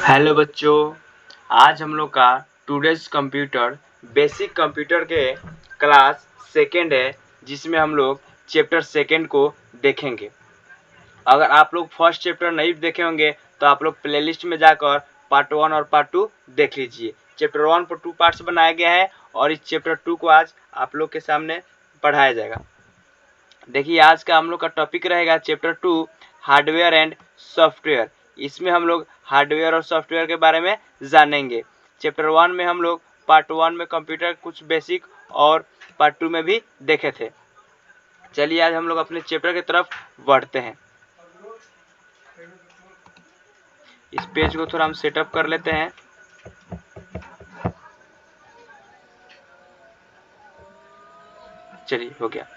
Hello बच्चों, आज हम लोग का टुडेज कंप्यूटर बेसिक कंप्यूटर के क्लास सेकेंड है, जिसमें हम लोग चैप्टर सेकेंड को देखेंगे। अगर आप लोग फर्स्ट चैप्टर नहीं देखे होंगे तो आप लोग प्लेलिस्ट में जाकर पार्ट 1 और पार्ट 2 देख लीजिए। चैप्टर 1 पर 2 पार्ट्स बनाया गया है और इस चैप्टर 2 को आज आप लोग के सामने पढ़ाया जाएगा। देखिए, आज का हम लोग का टॉपिक रहेगा चैप्टर 2 हार्डवेयर एंड सॉफ्टवेयर। इसमें हम लोग हार्डवेयर और सॉफ्टवेयर के बारे में जानेंगे। चैप्टर 1 में हम लोग पार्ट 1 में कंप्यूटर कुछ बेसिक और पार्ट 2 में भी देखे थे। चलिए आज हम लोग अपने चैप्टर की तरफ बढ़ते हैं। इस पेज को थोड़ा हम सेटअप कर लेते हैं। चलिए, हो गया।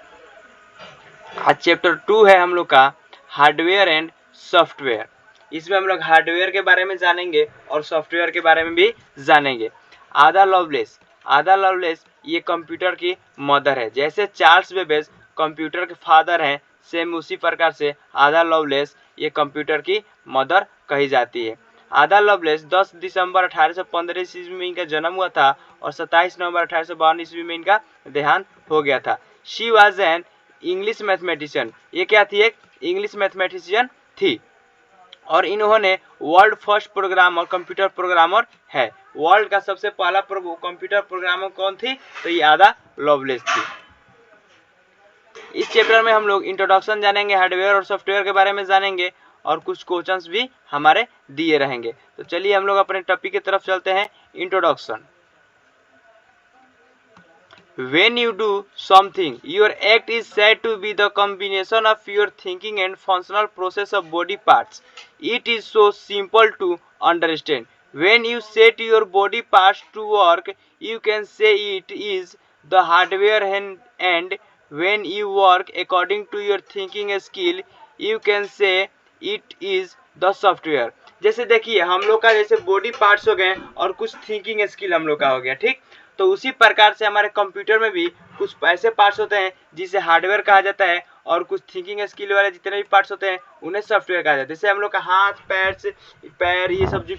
आज चैप्टर 2 है हम लोग का हार्डवेयर एंड सॉफ्टवेयर। इसमें हम लोग हार्डवेयर के बारे में जानेंगे और सॉफ्टवेयर के बारे में भी जानेंगे। आदा लवलेस ये कंप्यूटर की मदर है। जैसे चार्ल्स बेबेज कंप्यूटर के फादर हैं, सेम उसी प्रकार से आदा लवलेस ये कंप्यूटर की मदर कही जाती है। आदा लवलेस 10 दिसंबर 1815 ईस्वी में इनका जन्म हुआ था और 27 नवंबर 1852 ईस्वी में इनका देहांत हो गया था। She was an English mathematician. ये क्या थी? एक इंग्लिश मैथमेटिशियन थी और इन्होंने world first programmer computer programmer है। वर्ल्ड का सबसे पहला कंप्यूटर प्रोग्रामर कौन थी? तो ये आदा लवलेस थी। इस चैप्टर में हम लोग इंट्रोडक्शन जानेंगे, हार्डवेयर और सॉफ्टवेयर के बारे में जानेंगे और कुछ क्वेश्चंस भी हमारे दिए रहेंगे। तो चलिए हम लोग अपने टॉपिक की तरफ चलते हैं। Introduction. When you do something, your act is said to be the combination of your thinking and functional process of body parts. It is so simple to understand. When you set your body parts to work, you can say it is the hardware, and when you work according to your thinking skill, you can say it is the software. जैसे देखिए, हम लोग का जैसे body parts हो गए और कुछ थिंकिंग स्किल हम लोग का हो गया, ठीक। तो उसी प्रकार से हमारे कंप्यूटर में भी कुछ ऐसे पार्ट्स होते हैं जिसे हार्डवेयर कहा जाता है और कुछ थिंकिंग स्किल वाले जितने भी पार्ट्स होते हैं उन्हें सॉफ्टवेयर कहा जाता है। जैसे हम लोग का हाथ, पैर ये सब जो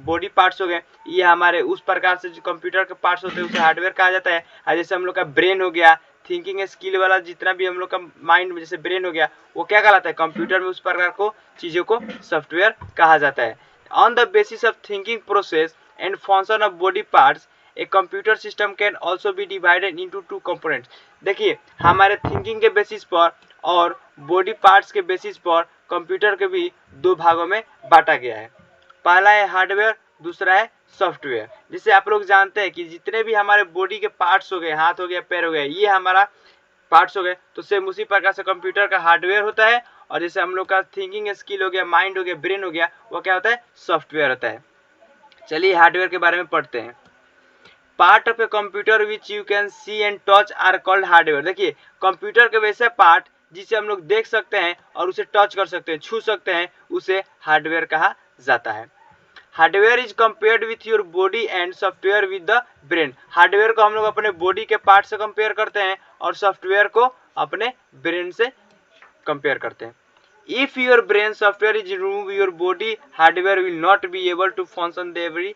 बॉडी पार्ट्स हो गए, ये हमारे उस प्रकार से जो कंप्यूटर के पार्ट्स होते हैं उसे हार्डवेयर कहा जाता है। और जैसे हम लोग का ब्रेन हो गया, थिंकिंग स्किल वाला जितना भी हम लोग का माइंड में जैसे ब्रेन हो गया, वो क्या कहलाता है? कंप्यूटर में उस प्रकार को चीज़ों को सॉफ्टवेयर कहा जाता है। On the basis of thinking process and function of body parts, a computer system can also be divided into 2 components. देखिए, हमारे थिंकिंग के बेसिस पर और बॉडी पार्ट्स के बेसिस पर कंप्यूटर के भी 2 भागों में बांटा गया है। पहला है हार्डवेयर, दूसरा है सॉफ्टवेयर। जिसे आप लोग जानते हैं कि जितने भी हमारे बॉडी के पार्ट्स हो गए, हाथ हो गया, पैर हो गया, ये हमारा पार्ट्स हो गए, तो सेम उसी प्रकार से कंप्यूटर का हार्डवेयर होता है। और जैसे हम लोग का थिंकिंग स्किल हो गया, माइंड हो गया, ब्रेन हो गया, वो क्या होता है? सॉफ्टवेयर होता है। चलिए हार्डवेयर के बारे में पढ़ते हैं। Part of a computer which you can see and touch are called hardware. देखिए, कंप्यूटर के वैसे पार्ट जिसे हम लोग देख सकते हैं और उसे टच कर सकते हैं, छू सकते हैं, उसे हार्डवेयर कहा जाता है। Hardware is compared with your body and software with the brain. Hardware को हम लोग अपने बॉडी के पार्ट से कंपेयर करते हैं और सॉफ्टवेयर को अपने ब्रेन से कंपेयर करते हैं। If your brain software is remove your body hardware will not be able to function the every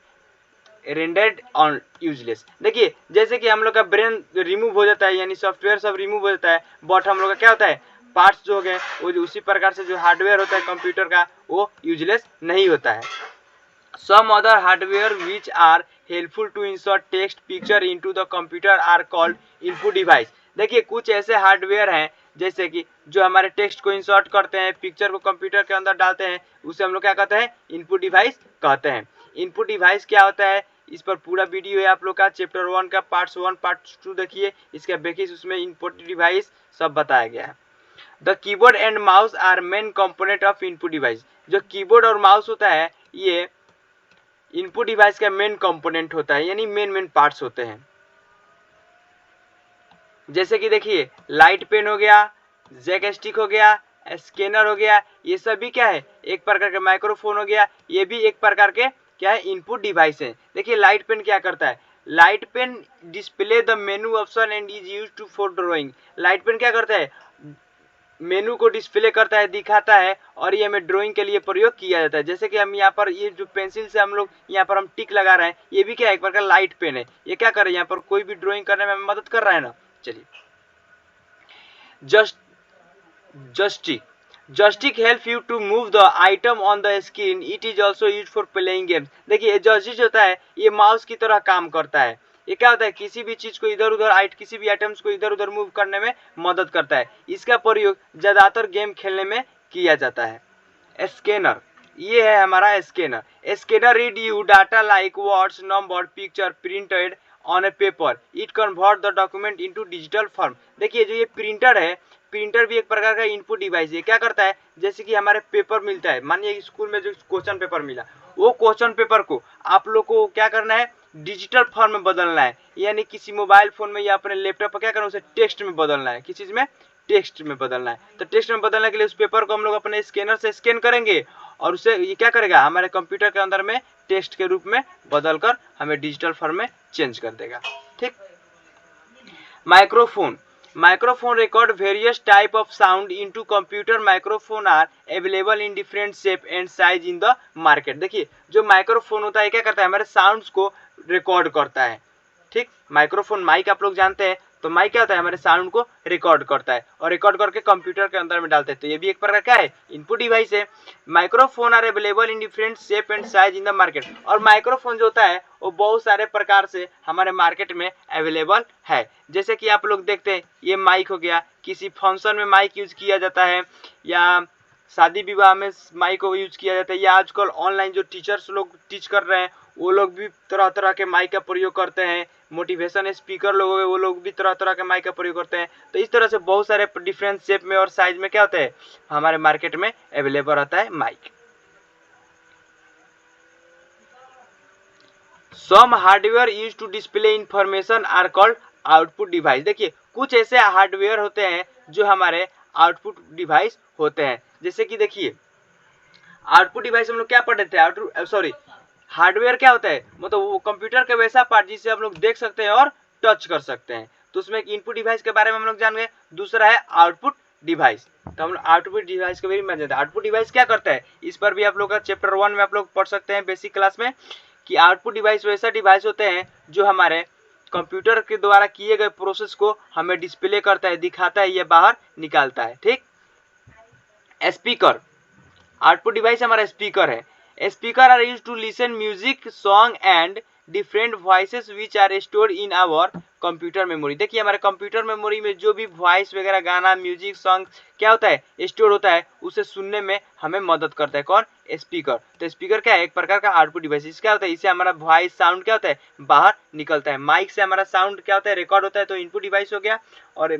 rendered on useless. देखिए, जैसे कि हम लोग का ब्रेन रिमूव हो जाता है, यानी सॉफ्टवेयर सब रिमूव हो जाता है, बट हम लोग का क्या होता है? पार्ट्स जो हो गए वो उसी प्रकार से जो हार्डवेयर होता है कंप्यूटर का, वो यूजलेस नहीं होता है। Some other hardware which are helpful to insert text picture into the computer are called input device। देखिए, कुछ ऐसे हार्डवेयर हैं जैसे कि जो हमारे टेक्स्ट को इंसर्ट करते हैं, पिक्चर को कंप्यूटर के अंदर डालते हैं, उसे हम लोग क्या कहते हैं? इनपुट डिवाइस कहते हैं। इनपुट डिवाइस क्या होता है? इस पर पूरा वीडियो है आप लोग का, चैप्टर 1 का पार्ट्स 1 पार्ट 2 देखिए, इसका बेसिस उसमें इनपुट डिवाइस सब बताया गया है। The keyboard and mouse are main component of input device. जो कीबोर्ड और माउस होता है, ये इनपुट डिवाइस का मेन कंपोनेंट होता है, यानी मेन पार्ट्स होते हैं। जैसे कि देखिए, लाइट पेन हो गया, जैक स्टिक हो गया, स्कैनर हो गया, ये सभी क्या है? एक प्रकार के माइक्रोफोन हो गया, ये भी एक प्रकार के क्या है? इनपुट डिवाइस है। देखिए, लाइट पेन क्या करता है? Light pen display the menu option and is used to for drawing. Light pen क्या करता है? मेनू को डिस्प्ले करता है, दिखाता है, और ये हमें ड्राइंग के लिए प्रयोग किया जाता है। जैसे कि हम यहाँ पर ये जो पेंसिल से हम लोग यहाँ पर हम टिक लगा रहे हैं, ये भी क्या है, एक प्रकार लाइट पेन है। ये क्या कर रहा है, यहाँ पर कोई भी ड्राइंग करने में हमें मदद कर रहा है ना। चलिए, joystick joystick help you to move the item on the screen, it is also use for playing games. देखिए जस्टिक होता है, ये माउस की तरह काम करता है। ये क्या होता है, किसी भी चीज को इधर उधर किसी भी आइटम्स को इधर उधर मूव करने में मदद करता है। इसका प्रयोग ज्यादातर गेम खेलने में किया जाता है। स्कैनर, ये है हमारा scanner. Scanner read you data like words, number, picture printed on A paper, it convert the document into digital form. देखिए जो ये प्रिंटर है, प्रिंटर भी एक प्रकार का इनपुट डिवाइस है। क्या करता है, जैसे कि हमारे पेपर मिलता है, मानिए स्कूल में जो क्वेश्चन पेपर मिला, वो क्वेश्चन पेपर को आप लोग को क्या करना है, डिजिटल फॉर्म में बदलना है। यानी किसी मोबाइल फोन में या अपने लैपटॉप पर क्या करना है, उसे टेक्स्ट में बदलना है। किस चीज में, टेक्स्ट में बदलना है। तो टेक्स्ट में बदलने के लिए उस पेपर को हम लोग अपने स्कैनर से स्कैन करेंगे, और उसे ये क्या करेगा, हमारे कंप्यूटर के अंदर में टेक्स्ट के रूप में बदलकर हमें डिजिटल फॉर्म में चेंज कर देगा। ठीक। Microphone, microphone record various type of sound into computer. Microphone are available in different shape and size in the market। देखिए जो माइक्रोफोन होता है क्या करता है, हमारे साउंड्स को रिकॉर्ड करता है। ठीक, माइक्रोफोन माइक आप लोग जानते हैं, तो माइक क्या होता है, हमारे साउंड को रिकॉर्ड करता है और रिकॉर्ड करके कंप्यूटर के अंदर में डालते हैं। तो ये भी एक प्रकार क्या है, इनपुट डिवाइस है। Microphone are available in different shape and size in the market. और माइक्रोफोन जो होता है वो बहुत सारे प्रकार से हमारे मार्केट में अवेलेबल है। जैसे कि आप लोग देखते हैं, ये माइक हो गया, किसी फंक्शन में माइक यूज किया जाता है, या शादी विवाह में माइक को यूज किया जाता है, या आजकल ऑनलाइन जो टीचर्स लोग टीच कर रहे हैं वो लोग भी तरह तरह के माइक का प्रयोग करते हैं। मोटिवेशन स्पीकर लोग हो, वो लोग भी तरह तरह के माइक का प्रयोग करते हैं। तो इस तरह से बहुत सारे डिफरेंट शेप में और साइज में क्या होता है, हमारे मार्केट में अवेलेबल रहता है mic. Some hardware use to display information are called output device. देखिए कुछ ऐसे हार्डवेयर होते हैं जो हमारे आउटपुट डिवाइस होते हैं। जैसे कि देखिए आउटपुट डिवाइस हम लोग क्या पढ़े थे, हार्डवेयर क्या होता है, मतलब वो कंप्यूटर का वैसा पार्ट जिसे हम लोग देख सकते हैं और टच कर सकते हैं। तो उसमें एक इनपुट डिवाइस के बारे में हम लोग जान गए। दूसरा है आउटपुट डिवाइस। तो हम लोग आउटपुट डिवाइस के बारे में जानते हैं। आउटपुट डिवाइस क्या करता है, इस पर भी आप लोग का चैप्टर 1 में आप लोग पढ़ सकते हैं बेसिक क्लास में, कि आउटपुट डिवाइस वैसा डिवाइस होते हैं जो हमारे कंप्यूटर के द्वारा किए गए प्रोसेस को हमें डिस्प्ले करता है, दिखाता है, या बाहर निकालता है। ठीक। स्पीकर, आउटपुट डिवाइस हमारा स्पीकर है। Speaker are used to listen music, song and different voices which are stored in our computer memory. देखिए हमारे कंप्यूटर मेमोरी में जो भी वॉइस वगैरह, गाना, म्यूजिक, सॉन्ग क्या होता है, स्टोर होता है, उसे सुनने में हमें मदद करता है कौन, स्पीकर। तो स्पीकर क्या है, एक प्रकार का आउटपुट डिवाइस। इससे क्या होता है, इससे हमारा वॉइस साउंड क्या होता है, बाहर निकलता है। माइक से हमारा साउंड क्या होता है, रिकॉर्ड होता है, तो इनपुट डिवाइस हो गया, और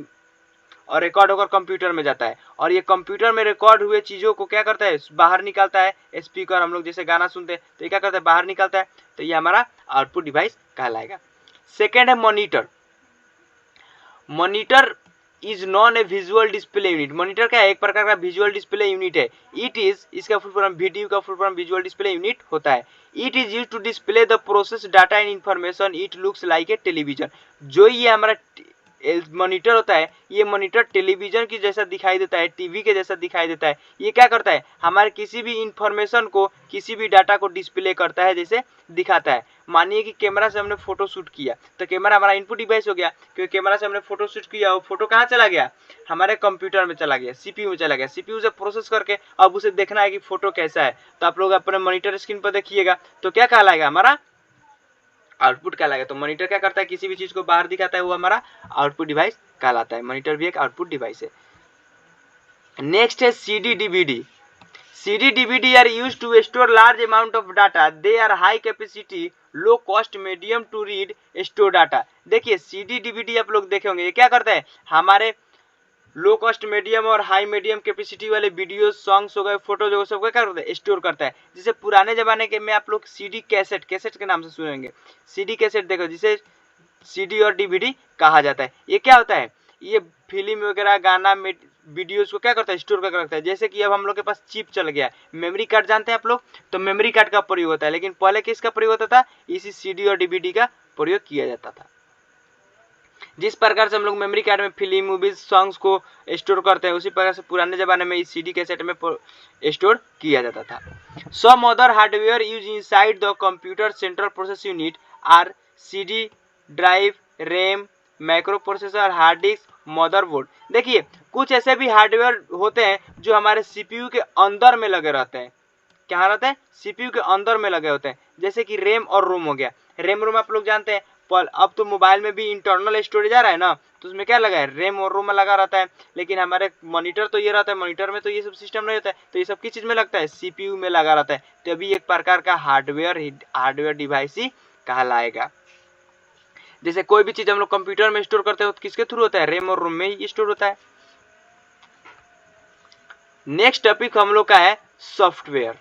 रिकॉर्ड होकर कंप्यूटर में जाता है, और ये कंप्यूटर में रिकॉर्ड हुए चीजों को क्या करता है, बाहर निकालता है। स्पीकर हम लोग जैसे गाना सुनते हैं तो ये क्या करता है, बाहर निकालता है। तो ये हमारा आउटपुट डिवाइस कहलाएगा। सेकेंड है monitor. Monitor is non a visual display unit. Monitor क्या है, एक प्रकार का विजुअल डिस्प्ले यूनिट है। इट इज, इसका फुल फॉर्म, वीडियो का full form visual display unit होता है। It is use to display the process data and information, it looks like a television. जो ये हमारा मॉनिटर होता है, ये मॉनिटर टेलीविजन की जैसा दिखाई देता है, टीवी के जैसा दिखाई देता है। ये क्या करता है, हमारे किसी भी इंफॉर्मेशन को, किसी भी डाटा को डिस्प्ले करता है, जैसे दिखाता है। मानिए कि कैमरा से हमने फोटो शूट किया, तो कैमरा हमारा इनपुट डिवाइस हो गया, क्योंकि कैमरा से हमने फोटो शूट किया, वो फोटो कहाँ चला गया, हमारे कंप्यूटर में चला गया, सीपीयू में चला गया। सीपीयू से प्रोसेस करके अब उसे देखना है कि फोटो कैसा है, तो आप लोग अपने मॉनिटर स्क्रीन पर देखिएगा, तो क्या कहलाएगा, हमारा आउटपुट कहलाएगा। तो मॉनिटर क्या करता है, किसी भी चीज को बाहर दिखाता है, वो हमारा आउटपुट डिवाइस कहलाता है। मॉनिटर भी एक आउटपुट डिवाइस है। नेक्स्ट है CD DVD. CD DVD are used to store large amount of data. They are high capacity, low cost, medium to read, store data। देखिए CD DVD आप लोग देखे होंगे, ये क्या करता है, हमारे लो कॉस्ट, मीडियम और हाई मीडियम कैपेसिटी वाले वीडियो, सॉन्ग्स हो गए, फोटोज हो गए, सबका क्या करता है, स्टोर करता है। जैसे पुराने जमाने के में आप लोग सीडी कैसेट, कैसेट के नाम से सुनेंगे, सीडी कैसेट देखो, जिसे सीडी और डीवीडी कहा जाता है। ये क्या होता है, ये फिल्म वगैरह, गाना, वीडियोस को क्या करता है, स्टोर करके रखता है। जैसे कि अब हम लोग के पास चिप चल गया, मेमोरी कार्ड जानते हैं आप लोग, तो मेमोरी कार्ड का प्रयोग होता है, लेकिन पहले किसका प्रयोग होता था, इसी सीडी और डीवीडी का प्रयोग किया जाता था। जिस प्रकार से हम लोग मेमोरी कार्ड में फिल्म मूवीज सॉन्ग्स को स्टोर करते हैं उसी प्रकार से पुराने ज़माने में इस सीडी कैसेट में स्टोर किया जाता था। Some other hardware use inside the computer central process unit are CD drive, RAM, microprocessor, hard disk, motherboard. देखिए कुछ ऐसे भी हार्डवेयर होते हैं जो हमारे सीपीयू के अंदर में लगे रहते हैं। क्या रहते हैं? सीपीयू के अंदर में लगे होते हैं, जैसे कि रैम और रोम हो गया। रैम रोम आप लोग जानते हैं, पर अब तो मोबाइल में भी इंटरनल स्टोरेज आ रहा है ना, तो उसमें क्या लगा है? रैम और रोम लगा रहता है। लेकिन हमारे मॉनिटर तो ये रहता है, मॉनिटर में तो ये सब सिस्टम नहीं होता है, तो ये सब किस चीज में लगता है? सीपीयू में लगा रहता है। तो अभी एक प्रकार का हार्डवेयर डिवाइस ही कहलाएगा। जैसे कोई भी चीज हम लोग कंप्यूटर में स्टोर करते हो तो किसके थ्रू होता है? रैम और रोम में ही स्टोर होता है। नेक्स्ट टॉपिक हम लोग का है सॉफ्टवेयर।